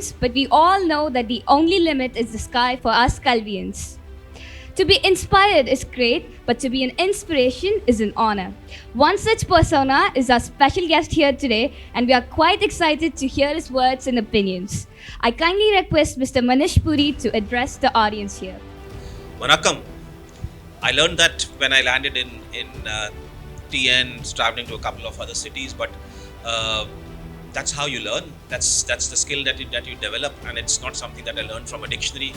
aspirations, but we all know that the only limit is the sky for us Kalvians. To be inspired is great, but to be an inspiration is an honor. One such persona is our special guest here today, and we are quite excited to hear his words and opinions. I kindly request Mr. Manish Puri to address the audience here. Vanakkam. I learned that when I landed in TN, traveling to a couple of other cities. But uh, that's how you learn. That's the skill that you develop, and it's not something that I learned from a dictionary.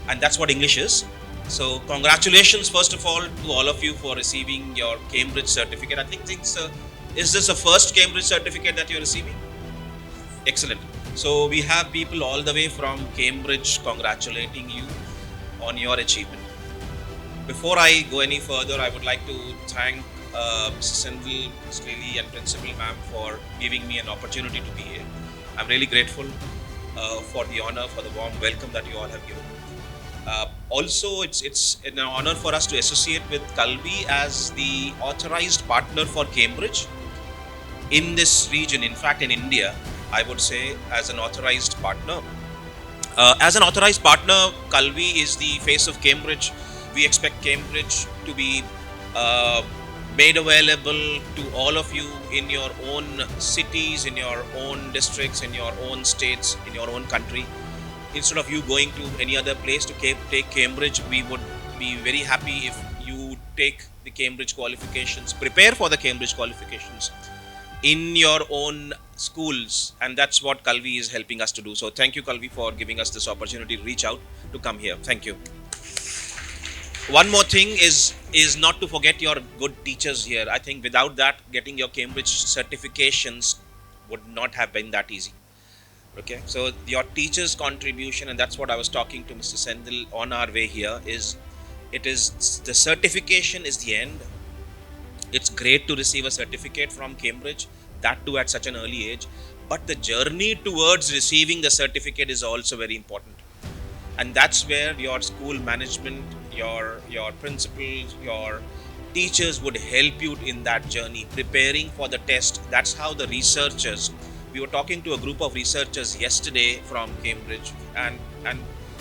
And that's what English is. So congratulations, first of all, to all of you for receiving your Cambridge certificate. I think is this the first Cambridge certificate that you're receiving? Excellent. So we have people all the way from Cambridge congratulating you on your achievement. Before I go any further, I would like to thank Mr. Sindhil, Ms. Lily, and Principal Ma'am for giving me an opportunity to be here. I'm really grateful for the honor, for the warm welcome that you all have given. Also, it's an honor for us to associate with Kalvi as the authorized partner for Cambridge in this region. In fact, in India, I would say as an authorized partner. Kalvi is the face of Cambridge. We expect Cambridge to be uh, made available to all of you in your own cities, in your own districts, in your own states, in your own country. Instead of you going to any other place to take Cambridge, we would be very happy if you take the Cambridge qualifications, prepare for the Cambridge qualifications in your own schools, and that's what Kalvi is helping us to do. So thank you, Kalvi, for giving us this opportunity to reach out to come here. Thank you. One more thing is not to forget your good teachers here. I think without that, getting your Cambridge certifications would not have been that easy. Okay, so your teachers' contribution, and that's what I was talking to Mr. Sendil on our way here, is it is the certification is the end. It's great to receive a certificate from Cambridge, that too at such an early age, but the journey towards receiving the certificate is also very important. And that's where your school management, your principals, your teachers would help you in that journey, preparing for the test. That's how the researchers, we were talking to a group of researchers yesterday from Cambridge, and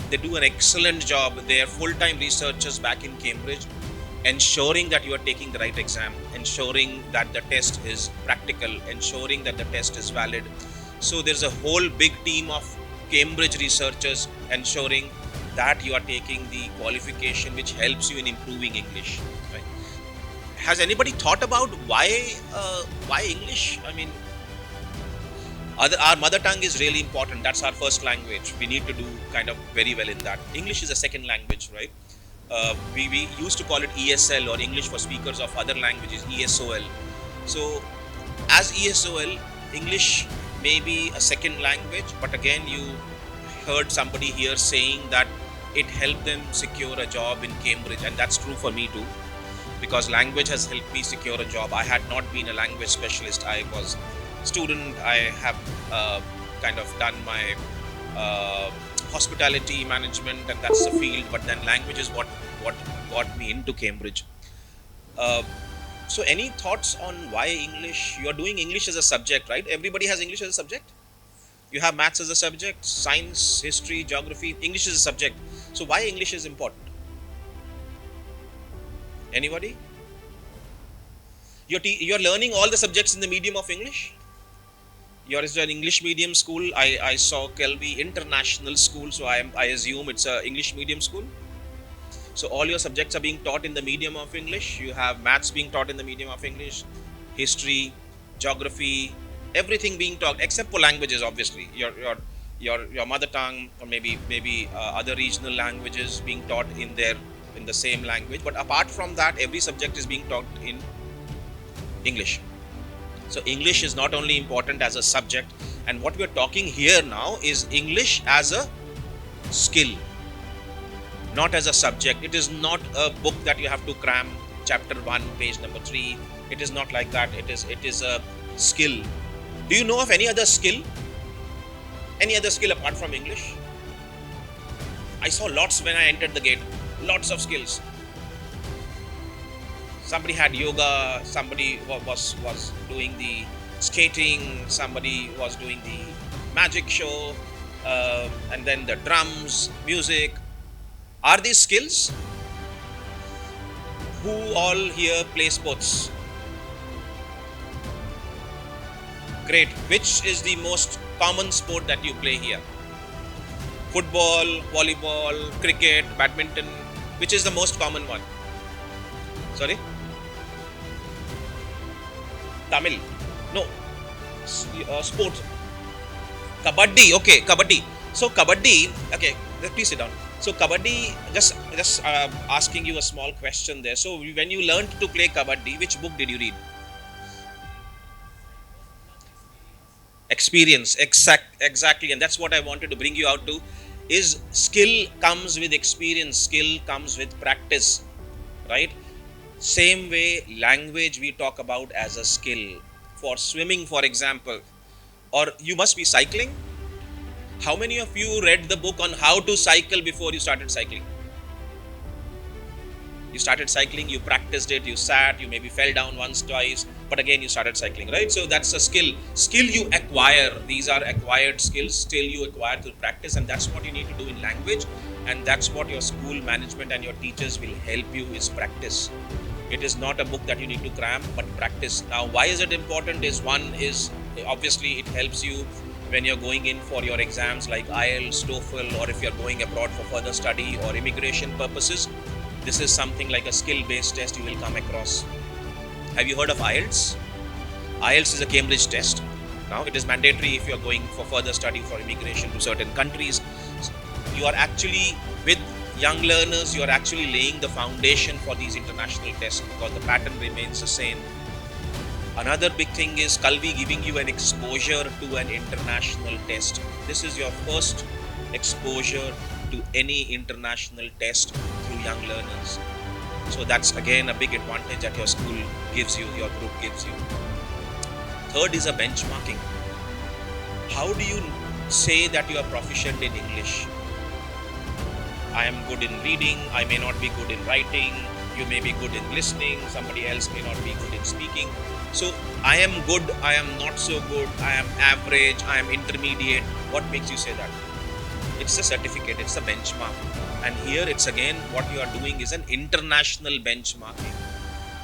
they do an excellent job. They are full-time researchers back in Cambridge, ensuring that you are taking the right exam, ensuring that the test is practical, ensuring that the test is valid. So there's a whole big team of Cambridge researchers ensuring that you are taking the qualification which helps you in improving English. Right? Has anybody thought about why English? I mean, our mother tongue is really important. That's our first language. We need to do kind of very well in that. English is a second language, right? We used to call it ESL, or English for speakers of other languages, ESOL. So as ESOL, English may be a second language, but again, you heard somebody here saying that it helped them secure a job in Cambridge, and that's true for me too, because language has helped me secure a job. I had not been a language specialist. I was student. I have kind of done my hospitality management, and that's the field, but then language is what got me into Cambridge. So any thoughts on why English? You are doing English as a subject, right? Everybody has English as a subject. You have maths as a subject, science, history, geography. English is a subject. So why English is important? Anybody? You're learning all the subjects in the medium of English. You're an English medium school. I saw Kalvi International School, so I assume it's a English medium school. So all your subjects are being taught in the medium of English. You have maths being taught in the medium of English, history, geography, everything being taught except for languages. Obviously, your mother tongue, or maybe other regional languages being taught in the same language. But apart from that, every subject is being taught in English. So English is not only important as a subject, and what we're talking here now is English as a skill, not as a subject. It is not a book that you have to cram chapter 1, page number 3. It is not like that. It is a skill. Do you know of any other skill? Any other skill apart from English? I saw lots when I entered the gate. Lots of skills. Somebody had yoga, somebody was doing the skating, somebody was doing the magic show, and then the drums, music. Are these skills? Who all here play sports? Great. Which is the most common sport that you play here? Football, volleyball, cricket, badminton. Which is the most common one? Sorry? Tamil. No. Sports. Kabaddi. Okay, kabaddi. So kabaddi. Okay, please sit down. So kabaddi. Just asking you a small question there. So when you learned to play kabaddi, which book did you read? Experience. Exactly, and that's what I wanted to bring you out to. Is skill comes with experience. Skill comes with practice, right? Same way, language we talk about as a skill. For swimming, for example, or you must be cycling. How many of you read the book on how to cycle before you started cycling? You started cycling, you practiced it, you sat, you maybe fell down once, twice, but again you started cycling, right? So that's a skill. Skill you acquire. These are acquired skills, still you acquire through practice, and that's what you need to do in language, and that's what your school management and your teachers will help you is practice. It is not a book that you need to cram, but practice. Now, why is it important? Is one is obviously it helps you when you're going in for your exams like IELTS, TOEFL, or if you're going abroad for further study or immigration purposes. This is something like a skill-based test you will come across. Have you heard of IELTS? IELTS is a Cambridge test. Now, it is mandatory if you're going for further study for immigration to certain countries. You are actually, with young learners, you are actually laying the foundation for these international tests because the pattern remains the same. Another big thing is Kalvi giving you an exposure to an international test. This is your first exposure to any international test through young learners. So that's again a big advantage that your school gives you, your group gives you. Third is a benchmarking. How do you say that you are proficient in English? I am good in reading, I may not be good in writing, you may be good in listening, somebody else may not be good in speaking. So I am good, I am not so good, I am average, I am intermediate. What makes you say that? It's a certificate, it's a benchmark. And here it's again what you are doing is an international benchmarking.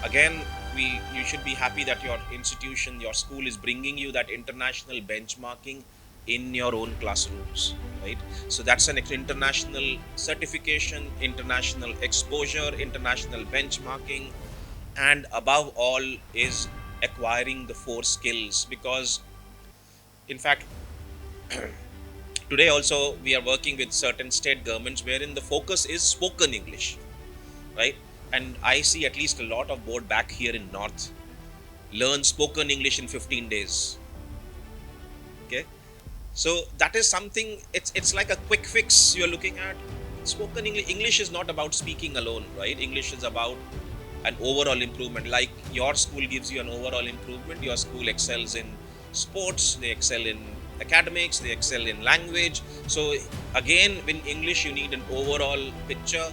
Again, you should be happy that your institution, your school is bringing you that international benchmarking in your own classrooms, right? So that's an international certification, international exposure, international benchmarking, and above all is acquiring the 4 skills. Because in fact today also we are working with certain state governments wherein the focus is spoken English, right? And I see at least a lot of board back here in North learn spoken English in 15 days. Okay, so that is something, it's like a quick fix you're looking at. Spoken English, English is not about speaking alone, right? English is about an overall improvement. Like your school gives you an overall improvement, your school excels in sports, they excel in academics, they excel in language. So again, in English you need an overall picture,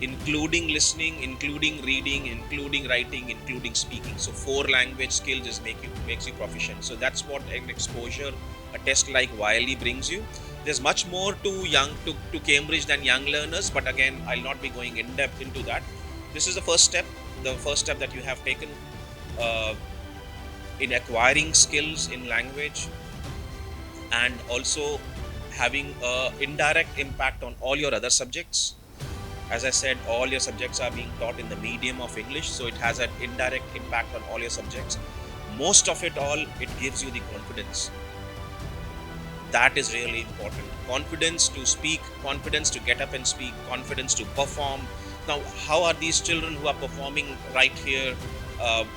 including listening, including reading, including writing, including speaking. So 4 language skills just makes you proficient. So that's what an exposure, a test like Wiley brings you. There's much more to Cambridge than young learners, but again I'll not be going in depth into that. This is the first step that you have taken in acquiring skills in language, and also having an indirect impact on all your other subjects. As I said, all your subjects are being taught in the medium of English, so it has an indirect impact on all your subjects. Most of it all, it gives you the confidence. That is really important. Confidence to speak, confidence to get up and speak, confidence to perform. Now, how are these children who are performing right here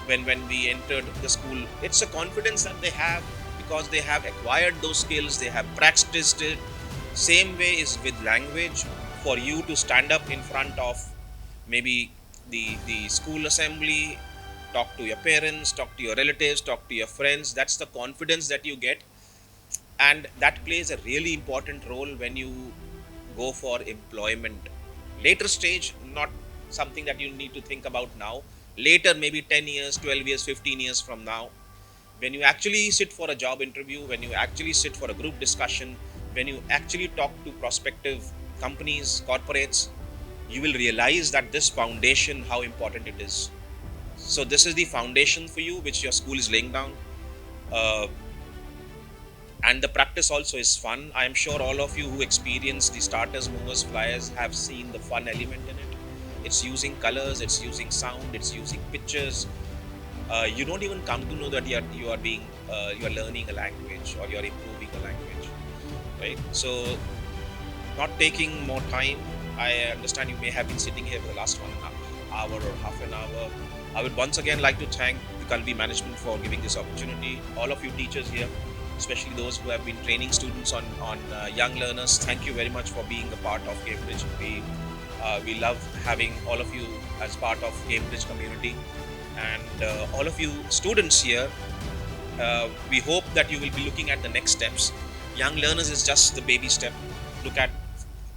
when we entered the school? It's a confidence that they have because they have acquired those skills, they have practiced it. Same way is with language. For you to stand up in front of maybe the school assembly, talk to your parents, talk to your relatives, talk to your friends, that's the confidence that you get. And that plays a really important role when you go for employment. Later stage, not something that you need to think about now. Later, maybe 10 years, 12 years, 15 years from now, when you actually sit for a job interview, when you actually sit for a group discussion, when you actually talk to prospective companies, corporates, you will realize that this foundation, how important it is. So this is the foundation for you, which your school is laying down. Uh, and the practice also is fun. I am sure all of you who experience the starters, movers, flyers have seen the fun element in it. It's using colors, it's using sound, it's using pictures. You don't even come to know that you are learning a language or you're improving a language, right? So not taking more time. I understand you may have been sitting here for the last 1.5 hour or half an hour. I would once again like to thank the Kalvi management for giving this opportunity. All of you teachers here, especially those who have been training students on young learners, thank you very much for being a part of Cambridge. We love having all of you as part of Cambridge community, and all of you students here. We hope that you will be looking at the next steps. Young learners is just the baby step. Look at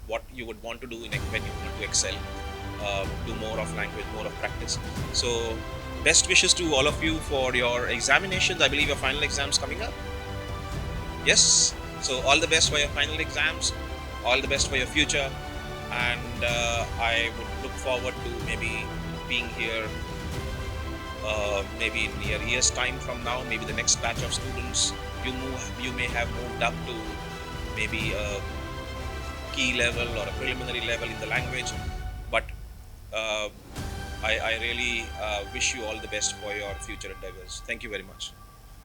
what you would want to do when you want to excel. Do more of language, more of practice. So, best wishes to all of you for your examinations. I believe your final exams coming up. Yes. So, all the best for your final exams. All the best for your future. And I would look forward to maybe being here maybe in a year's time from now, maybe the next batch of students, you may have moved up to maybe a key level or a preliminary level in the language. But uh, I really wish you all the best for your future endeavors. Thank you very much.